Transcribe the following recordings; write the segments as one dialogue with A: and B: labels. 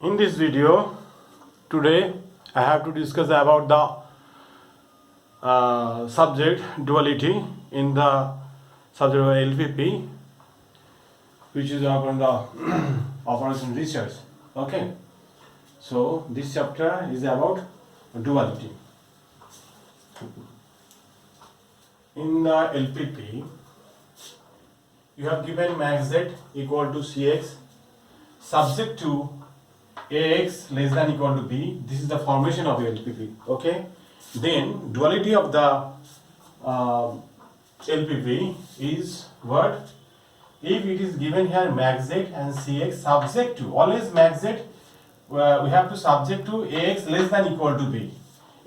A: In this video today I have to discuss about the subject duality in the subject of LPP, which is upon the operation research. Okay, so this chapter is about duality. In the LPP you have given max z equal to cx subject to ax less than equal to b. This is the formation of LPP. Okay, then duality of the LPP is what? If it is given here max z and cx subject to, always max z we have to subject to ax less than equal to b.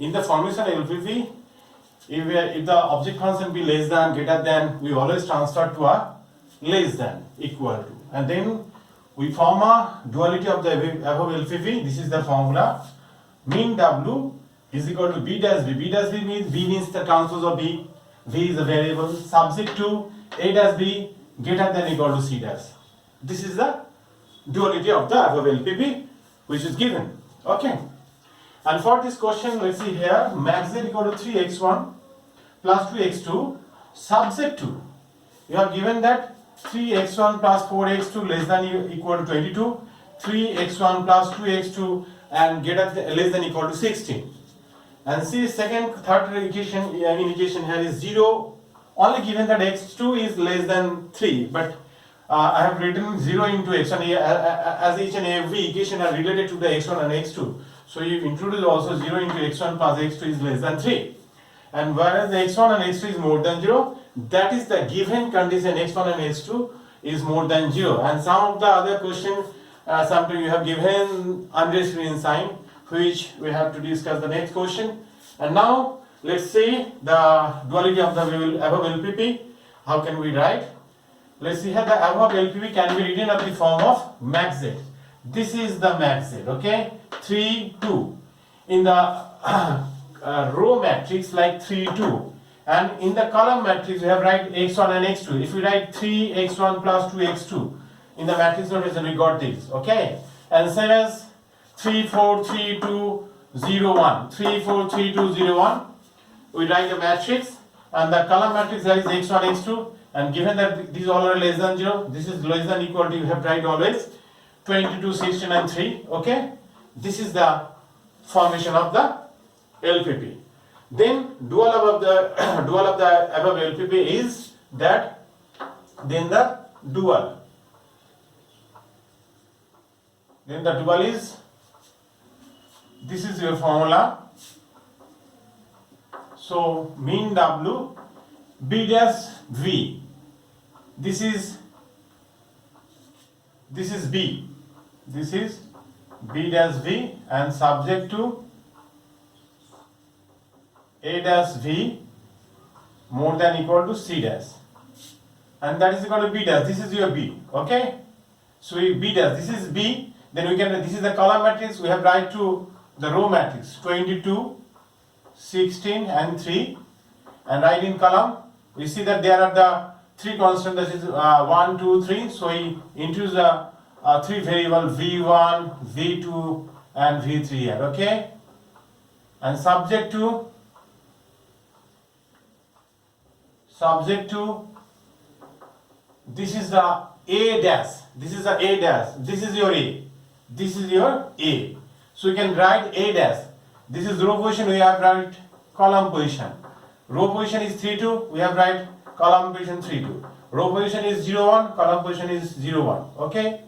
A: In the formation of LPP, if the object function be less than, greater than, we always transfer to a less than, equal to, and then we form a duality of the above LPP. This is the formula. Mean W is equal to B dash B. B dash B means the transpose of B. V is a variable subject to A dash B greater than equal to C dash. This is the duality of the above LPP which is given. Okay. And for this question, let's see here, max z equal to 3x1 plus 2x2 subject to, you have given that 3x1 plus 4x2 less than equal to 22, 3x1 plus 2x2 and less than equal to 16. And see third indication here is 0, only given that x2 is less than 3, but I have written 0 into x1 as each and every equation are related to the x1 and x2. So you introduce also 0 into x1 plus x2 is less than 3. And whereas the x1 and x2 is more than 0, that is the given condition x1 and x2 is more than 0. And some of the other questions, sometimes you have given unrestricted sign, which we have to discuss the next question. And now let's see the duality of the above LPP. How can we write? Let's see here, the above LPP can be written in the form of max z. This is the max z, okay? 3, 2. In the row matrix like 3, 2. And in the column matrix we have write x1 and x2. If we write 3x1 plus 2x2 in the matrix notation, we got this, okay? And same as 3, 4, 3, 2, 0, 1. 3, 4, 3, 2, 0, 1. We write the matrix and the column matrix there is x1, x2. And given that these all are less than 0, this is less than equal to, you have to write always 22, 16 and 3, okay? This is the formation of the LPP. Then dual of the above LPP is that, then the dual is, this is your formula. So mean W, B dash V, this is B, this is B dash V, and subject to A dash V more than equal to C dash, and that is equal to B dash. This is your B, okay? So B dash, this is B, then we can, this is the column matrix, we have write to the row matrix 22, 16 and 3, and write in column, we see that there are the three constants, that is 1, 2, 3, so we introduce the three variable V1, V2 and V3 here, okay? And subject to this is the A dash, this is the A dash, this is your A, this is your A. So you can write A dash. This is row position, we have write column position. Row position is 3, 2, we have write column position 3, 2. Row position is 0, 1, column position is 0, 1, okay?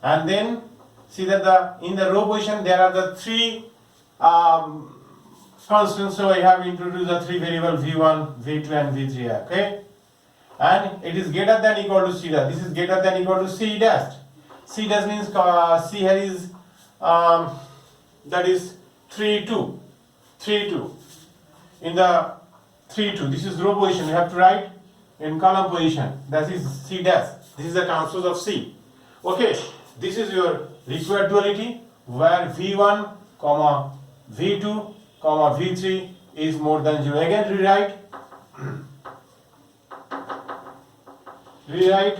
A: And then see that in the row position there are the three constants, so I have introduced the three variable V1, V2 and V3, okay? And it is greater than equal to C dash. This is greater than equal to C dash. C dash means C here is that is 3, 2. 3, 2. In the 3, 2, this is row position, we have to write in column position, that is C dash. This is the transpose of C. Okay, this is your required duality where V1, V2, V3 is more than 0. Again rewrite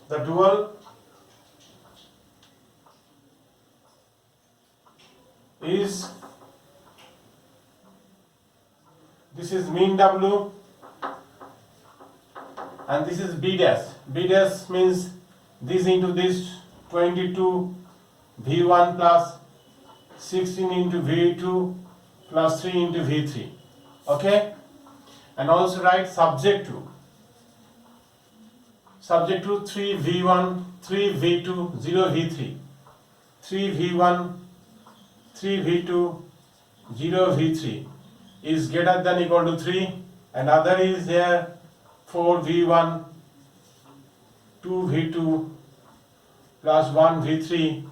A: the dual is, this is mean W, and this is B dash. B dash means this into this 22 V1 plus 16 into V2 plus 3 into V3. Okay, and also write subject to 3V1, 3V2, 0 V3, 3V1, 3V2, 0 V3 is greater than equal to 3, and other is there 4V1, 2V2 plus 1 V3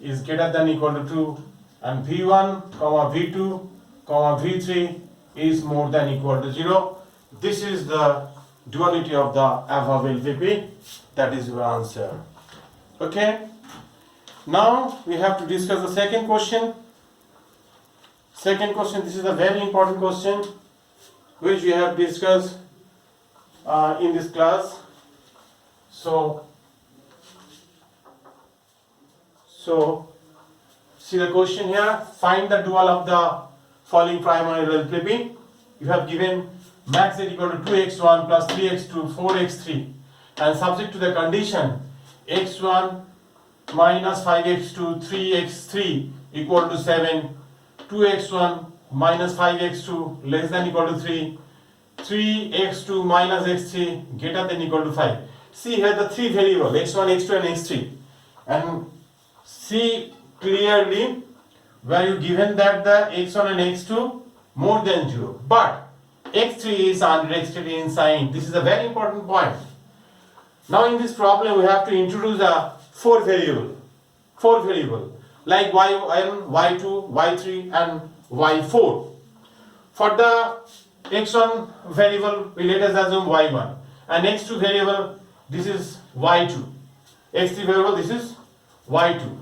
A: is greater than equal to 2, and V1, V2, V3 is more than equal to 0. This is the duality of the above LVP. That is your answer. Okay. Now we have to discuss the second question. Second question, this is a very important question which we have discussed in this class. So see the question here. Find the dual of the following primary LVP. You have given max z equal to 2x1 plus 3x2 4x3, and subject to the condition x1 minus 5x2 3x3 equal to 7, 2x1 minus 5x2 less than equal to 3, 3x2 minus x3 greater than equal to 5. See here the three variables x1, x2 and x3, and see clearly where you given that the x1 and x2 more than 0, but x3 is unrestricted in sign. This is a very important point. Now in this problem we have to introduce a four variable like y1, y2, y3 and y4. For the x1 variable we let us assume y1, and x2 variable this is y2, x3 variable this is y2,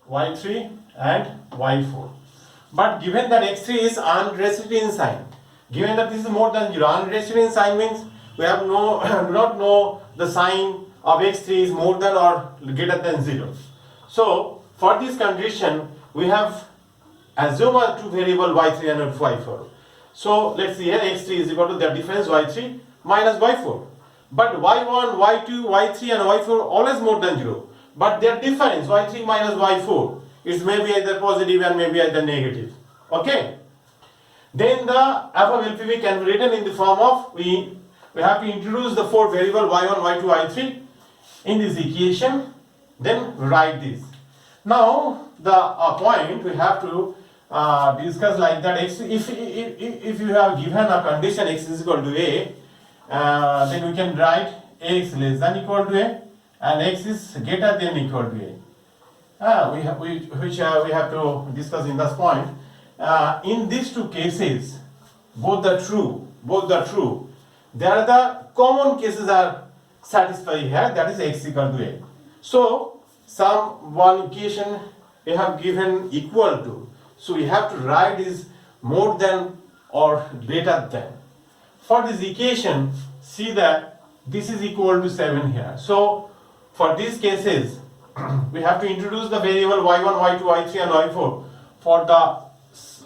A: y3 and y4. But given that x3 is unrestricted in sign, given that this is more than 0, unrestricted in sign means we have do not know the sign of x3 is more than or greater than 0. So for this condition we have assume a two variable y3 and y4. So let's see here x3 is equal to the difference y3 minus y4. But y1, y2, y3 and y4 always more than 0. But their difference y3 minus y4 is maybe either positive and maybe either negative. Okay. Then the above LPV can be written in the form of we have to introduce the four variable y1, y2, y3 in this equation. Then write this. Now the point we have to discuss like that. If you have given a condition x is equal to a, then we can write x less than equal to a and x is greater than equal to a. We have to discuss in this point. In these two cases, both are true. There are the common cases are satisfied here. That is x equal to a. So one equation we have given equal to. So we have to write is more than or greater than. For this equation, see that this is equal to 7 here. So for these cases, we have to introduce the variable y1, y2, y3 and y4 for the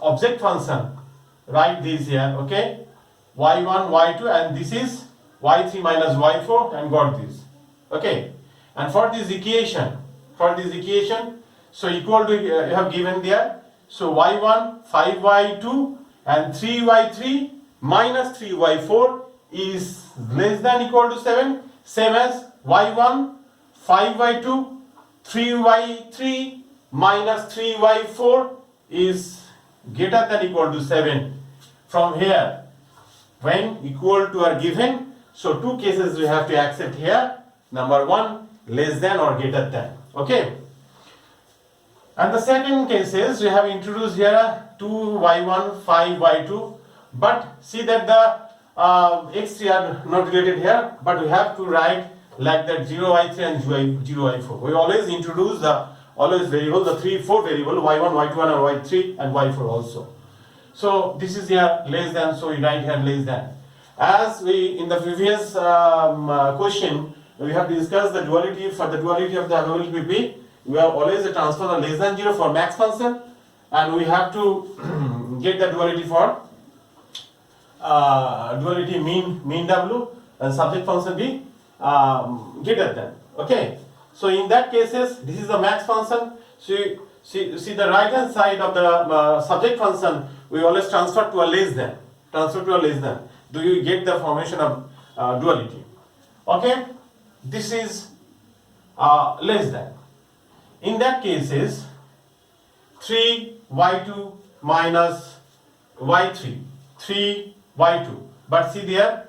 A: object function. Write these here, okay? y1, y2 and this is y3 minus y4 and got this. Okay? And for this equation, so equal to you have given there. So y1 5y2 and 3y3 minus 3y4 is less than equal to 7, same as y1 5y2 3y3 minus 3y4 is greater than equal to 7. From here, when equal to are given, so two cases we have to accept here. Number one, less than or greater than. Okay. And the second case is we have introduced here 2y1 5y2, but see that the x3 are not related here, but we have to write like that 0y3 and 0y4. We always introduce the variable, the 4 variable y1, y2 and y3 and y4 also. So this is here less than, so we write here less than. As we in the previous question we have discussed the duality. For the duality of the available PP, we have always transfer the less than 0 for max function, and we have to get the duality for duality mean w and subject function be greater than. Okay, so in that cases this is the max function. See the right hand side of the subject function, we always transfer to a less than, do you get the formation of duality? Okay, this is less than. In that cases 3y2 minus y3, 3y2, but see there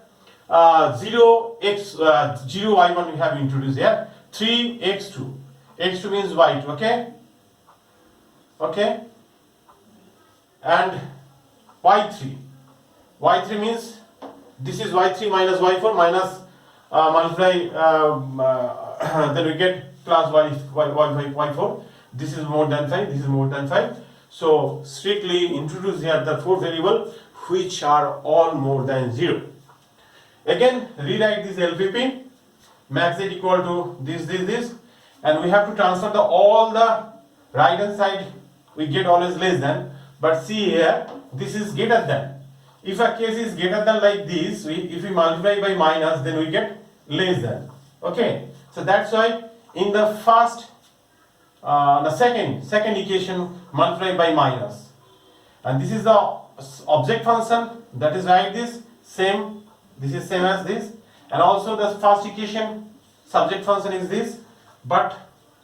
A: 0y1 we have introduced here, 3x2, x2 means y2. Okay, and y3 means this is y3 minus y4 minus multiply then we get plus y4. This is more than 5, this is more than 5. So strictly introduce here the 4 variables which are all more than 0. Again rewrite this LPP, max z equal to this, and we have to transfer all the right hand side, we get always less than, but see here this is greater than. If a case is greater than like this, if we multiply by minus, then we get less than. Okay, so that's why in the first the second equation multiply by minus, and this is the object function, that is like this, this is same as this, and also the first equation subject function is this, but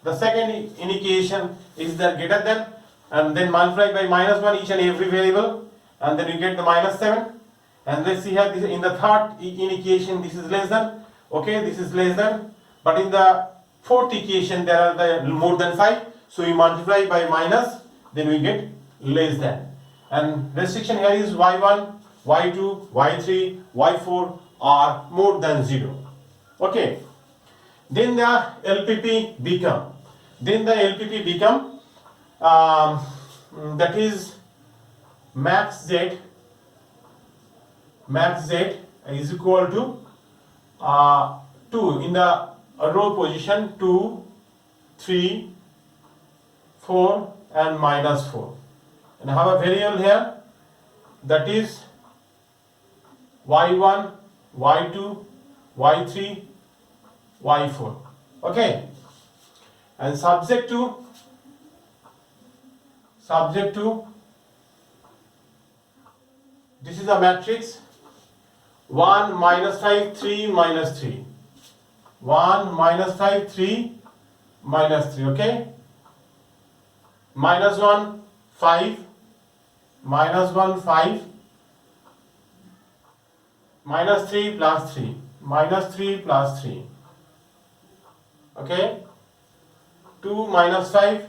A: the second equation is the greater than, and then multiply by minus 1 each and every variable, and then you get the minus 7. And let's see here, this in the third equation this is less than. Okay, this is less than, but in the fourth equation there are the more than 5, so we multiply by minus, then we get less than. And restriction here is y1, y2, y3, y4 are more than 0. Okay, then the LPP become, that is max z is equal to 2 in the row position, 2, 3, 4 and minus 4, and I have a variable here, that is y1, y2, y3, y4. Okay, and subject to this is a matrix 1 minus 5 3 minus 3, 1 minus 5 3 minus 3. Okay, minus 1 5, minus 1 5, minus 3 plus 3, minus 3 plus 3. Okay, 2 minus 5,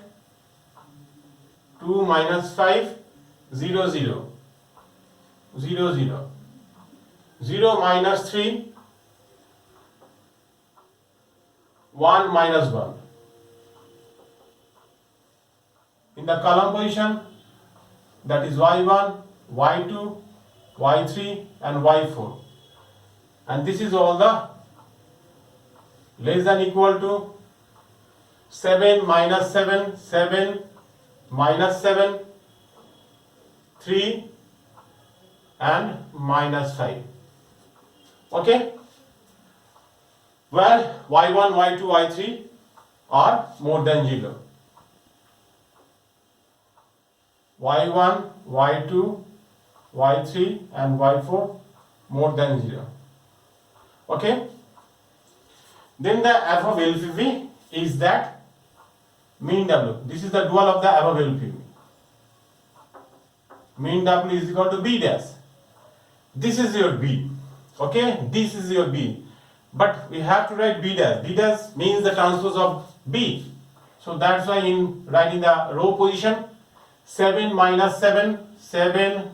A: 2 minus 5, 0 0, 0 0, 0 minus 3, 1 minus 1. In the column position, that is y1, y2, y3 and y4, and this is all the less than equal to 7 minus 7, 7 minus 7, 3 and minus 5. Okay, where y1, y2, y3 are more than 0. y1, y2, y3 and y4 more than 0. Okay, then the above LPP is that mean W. This is the dual of the above LPP. Mean W is equal to B dash. This is your B. Okay, this is your B. But we have to write B dash. B dash means the transpose of B. So that's why in writing the row position, 7 minus 7, 7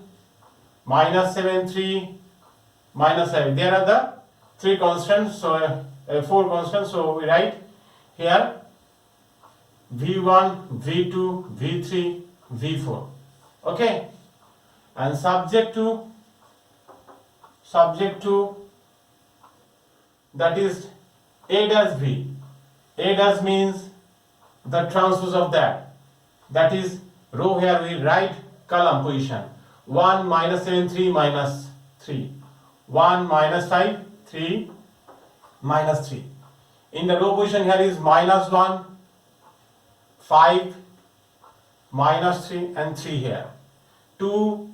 A: minus 7, 3 minus 7. There are the 3 constants, so 4 constants. So we write here V1, V2, V3, V4. Okay, and subject to that is A dash V. A dash means the transpose of that. That is row here we write column position 1 minus 7 3 minus 3 1 minus 5 3 minus 3. In the row position here is minus 1 5 minus 3 and 3 here 2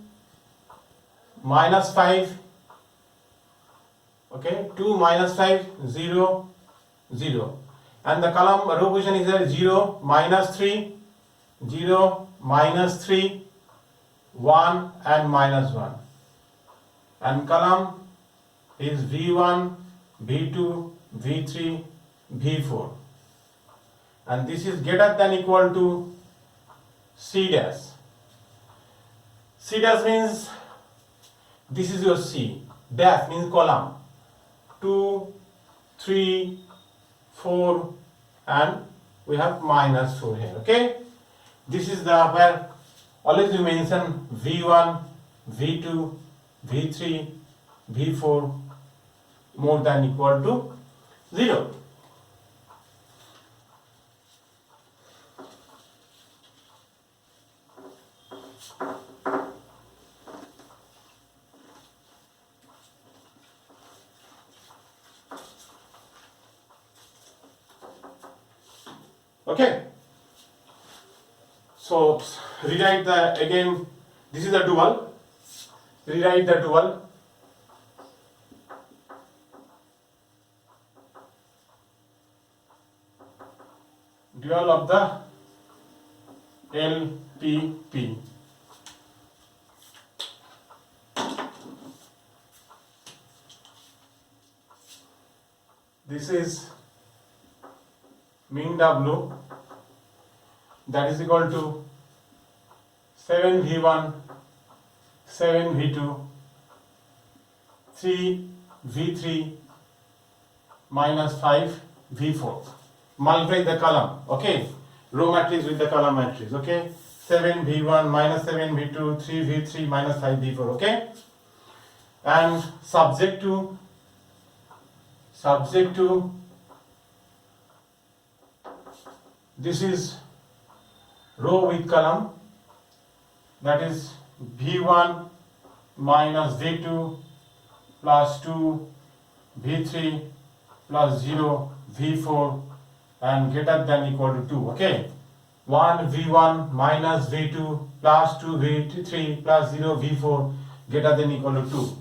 A: minus 5 okay 2 minus 5 0 0 and the column row position is there 0 minus 3 0 minus 3 1 and minus 1 and column is V1 V2 V3 V4 and this is greater than equal to C dash. C dash means this is your C, dash means column 2 3 4 and we have minus 4 here. Okay, this is the where always you mention V1 V2 V3 V4 more than equal to 0. Okay, so rewrite the again, this is the dual, rewrite the dual. Dual of the LPP. This is mean W, that is equal to 7V1 7V2 3V3 minus 5V4. Multiply the column, okay, row matrix with the column matrix, okay, 7V1 minus 7V2 3V3 minus 5V4, okay, and subject to this is row with column, that is V1 minus V2 plus 2 V3 plus 0 V4 and greater than equal to 2. Okay, 1 V1 minus V2 plus 2 V3 plus 0 V4 greater than equal to 2.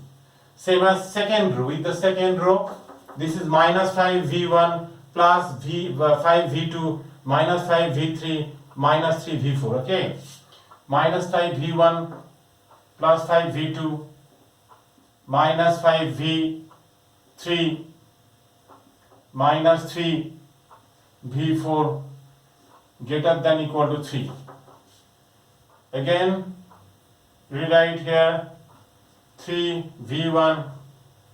A: Same as second row, with the second row this is minus 5 V1 plus 5 V2 minus 5 V3 minus 3 V4. Okay, minus 5 V1 plus 5 V2 minus 5 V3 minus 3 V4 greater than equal to 3. Again rewrite here 3 V1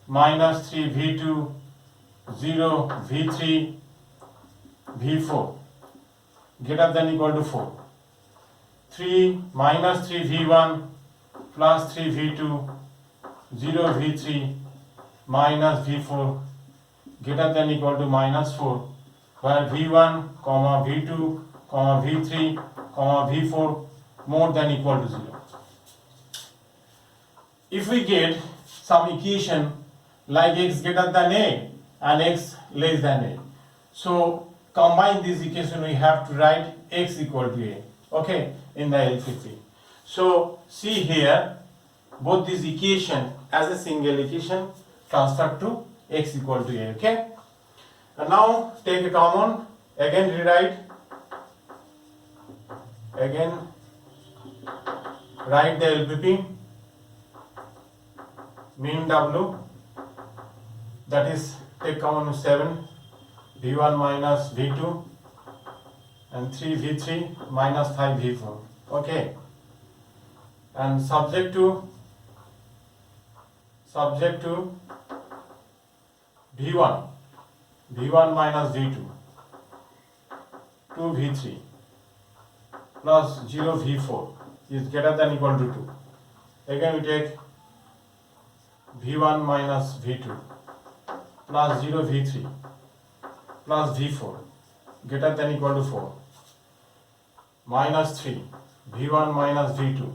A: minus 3 V2 0 V3 V4 greater than equal to 4. 3 minus 3 V1 plus 3 V2 0 V3 minus V4 greater than equal to minus 4, where V1 comma V2 comma V3 comma V4 more than equal to 0. If we get some equation like x greater than a and x less than a, so combine this equation we have to write x equal to a, okay, in the LPP. So see here both these equation as a single equation transfer to x equal to a, okay. And now take a common, again rewrite, again write the LPP mean W, that is take common 7 V1 minus V2 and 3 V3 minus 5 V4, okay, and subject to V1 minus V2 2 V3 plus 0 V4 is greater than equal to 2. Again we take V1 minus V2 plus 0 V3 plus V4 greater than equal to 4. minus 3 v1 minus v2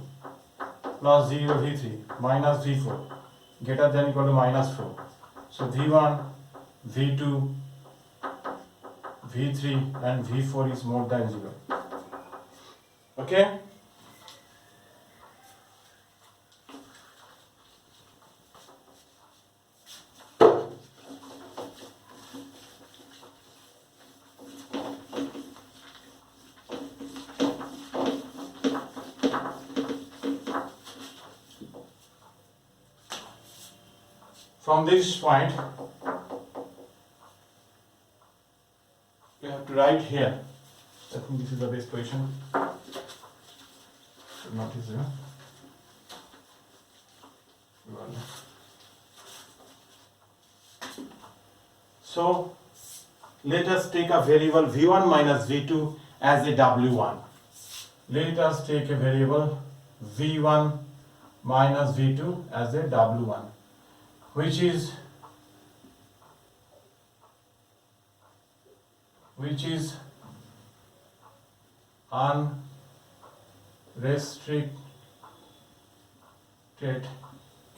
A: plus 0 v3 minus v4 greater than equal to minus 4. So v1, v2, v3 and v4 is more than 0. Okay. From this point, you have to write here. I think this is the best position. Notice here. So, let us take a variable v1 minus v2 as a w1. Let us take a variable v1 minus v2 as a w1. Which is unrestricted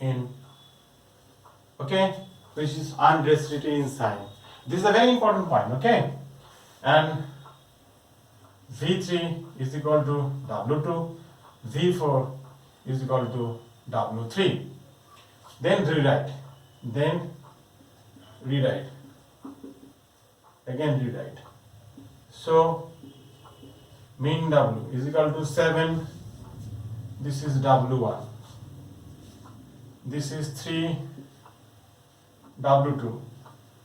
A: in, okay, which is unrestricted in sign. This is a very important point, okay. And v3 is equal to w2, v4 is equal to w3. Then rewrite, again rewrite. So mean w is equal to 7, this is w1, this is 3 w2,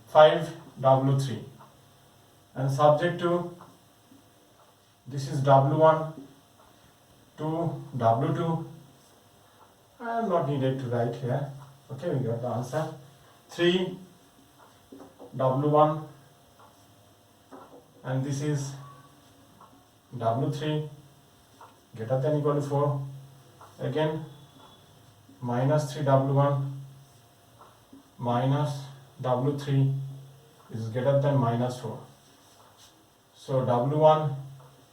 A: 5 w3, and subject to this is w1, 2 w2. I am not needed to write here. Okay, we got the answer. 3 w1 and this is w3 greater than equal to 4. Again minus 3 w1 minus w3 is greater than minus 4. So w1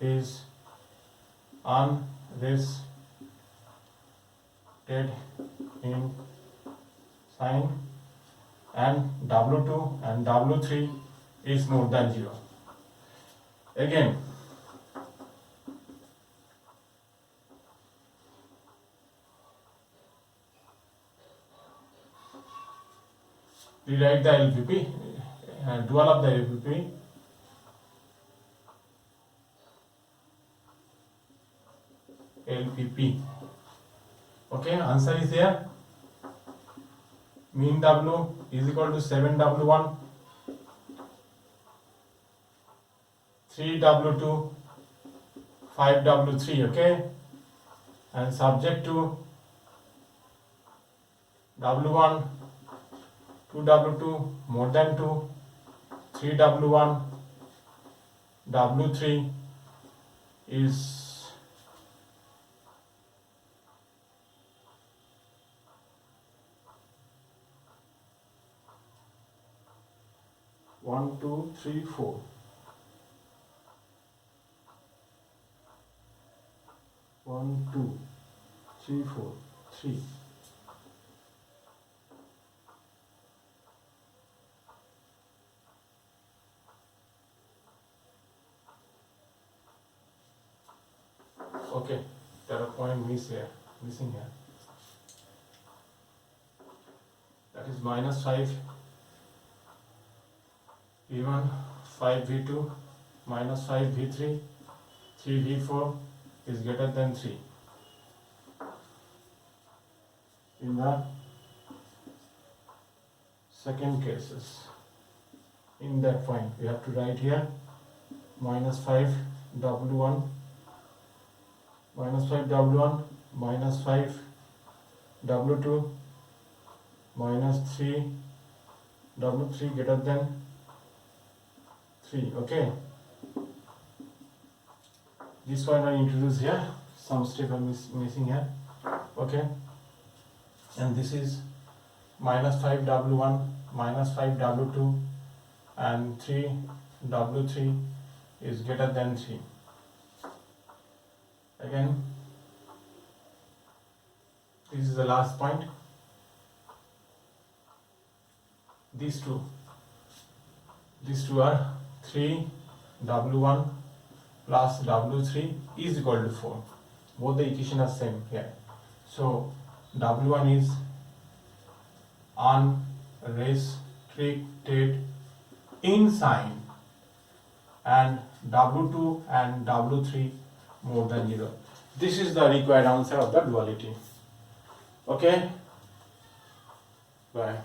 A: is unrestricted in sign and w2 and w3 is more than 0. Again rewrite the LPP, dual of the LPP. Okay, answer is here. Mean W is equal to 7W1, 3W2, 5W3, okay, and subject to W1, 2W2 more than 2, 3W1, W3 is 1, 2, 3, 4. One, 2, 3, 4, 3. Okay, there are point missing here. That is minus 5 v1, 5 v2, minus 5 v3, 3 v4 is greater than 3. In the second cases, in that point we have to write here minus 5 w1, minus 5 w1, minus 5 w2, minus 3 w3 greater than 3. Okay, this one I introduce here, some step I'm missing here. Okay, and this is minus 5 w1, minus 5 w2 and 3 w3 is greater than 3. Again, this is the last point. These two are 3 W1 plus W3 is equal to 4. Both the equation are same here. So W1 is unrestricted in sign and W2 and W3 more than 0. This is the required answer of the duality. Okay, bye.